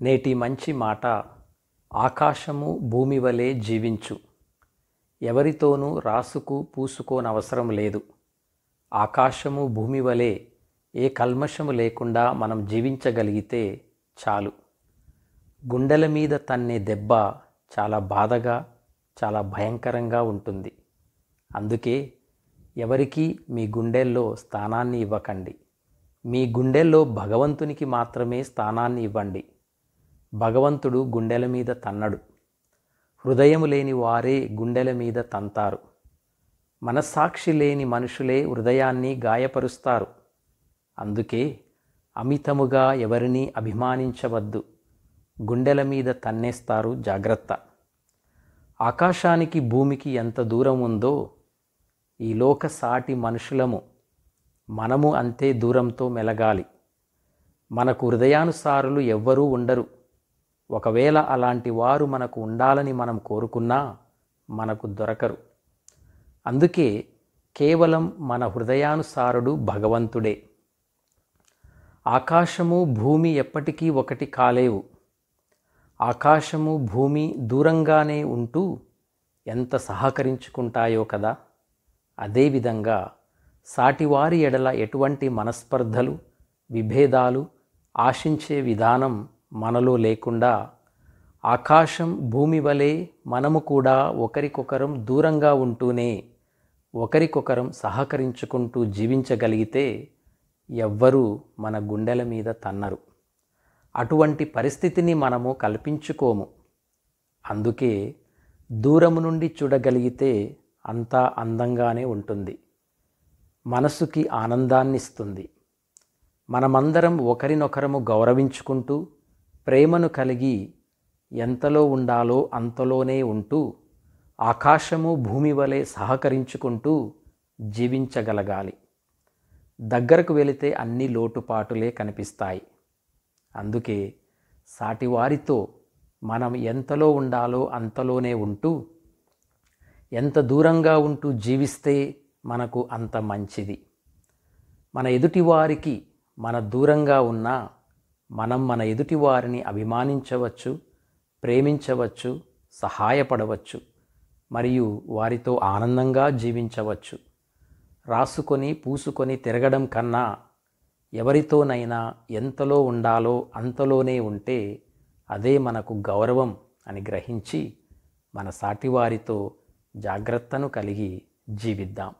నేటి మంచి మాట, ఆకాశము భూమి వలె జీవించు. ఎవరితోనూ రాసుకు పూసుకోనవసరం లేదు. ఆకాశము భూమి వలె ఏ కల్మషము లేకుండా మనం జీవించగలిగితే చాలు. గుండెల మీద తన్నే దెబ్బ చాలా బాధగా, చాలా భయంకరంగా ఉంటుంది. అందుకే ఎవరికీ మీ గుండెల్లో స్థానాన్ని ఇవ్వకండి. మీ గుండెల్లో భగవంతునికి మాత్రమే స్థానాన్ని ఇవ్వండి. భగవంతుడు గుండెల మీద తన్నడు. హృదయము లేని వారే గుండెల మీద తంతారు. మనస్సాక్షి లేని మనుషులే హృదయాన్ని గాయపరుస్తారు. అందుకే అమితముగా ఎవరినీ అభిమానించవద్దు. గుండెల మీద తన్నేస్తారు, జాగ్రత్త. ఆకాశానికి భూమికి ఎంత దూరం ఉందో ఈ లోక సాటి మనుషులము మనము అంతే దూరంతో మెలగాలి. మనకు హృదయానుసారులు ఎవ్వరూ ఉండరు. ఒకవేళ అలాంటి వారు మనకు ఉండాలని మనం కోరుకున్నా మనకు దొరకరు. అందుకే కేవలం మన హృదయానుసారుడు భగవంతుడే. ఆకాశము భూమి ఎప్పటికీ ఒకటి కాలేవు. ఆకాశము భూమి దూరంగానే ఉంటూ ఎంత సహకరించుకుంటాయో కదా. అదేవిధంగా సాటివారి ఎడల ఎటువంటి మనస్పర్ధలు, విభేదాలు ఆశించే విధానం మనలో లేకుండా ఆకాశం భూమి వలె మనము కూడా ఒకరికొకరం దూరంగా ఉంటూనే ఒకరికొకరం సహకరించుకుంటూ జీవించగలిగితే ఎవ్వరూ మన గుండెల మీద తన్నరు. అటువంటి పరిస్థితిని మనము కల్పించుకోము. అందుకే దూరము నుండి చూడగలిగితే అంతా అందంగానే ఉంటుంది. మనసుకి ఆనందాన్నిస్తుంది. మనమందరం ఒకరినొకరము గౌరవించుకుంటూ ప్రేమను కలిగి ఎంతలో ఉండాలో అంతలోనే ఉంటూ ఆకాశము భూమి వలె సహకరించుకుంటూ జీవించగలగాలి. దగ్గరకు వెళితే అన్ని లోటుపాటులే కనిపిస్తాయి. అందుకే సాటివారితో మనం ఎంతలో ఉండాలో అంతలోనే ఉంటూ ఎంత దూరంగా ఉంటూ జీవిస్తే మనకు అంత మంచిది. మన ఎదుటివారికి మన దూరంగా ఉన్నా మనం మన ఎదుటివారిని అభిమానించవచ్చు, ప్రేమించవచ్చు, సహాయపడవచ్చు, మరియు వారితో ఆనందంగా జీవించవచ్చు. రాసుకొని పూసుకొని తిరగడం కన్నా ఎవరితోనైనా ఎంతలో ఉండాలో అంతలోనే ఉంటే అదే మనకు గౌరవం అని గ్రహించి మన సాటివారితో జాగ్రత్తను కలిగి జీవిద్దాం.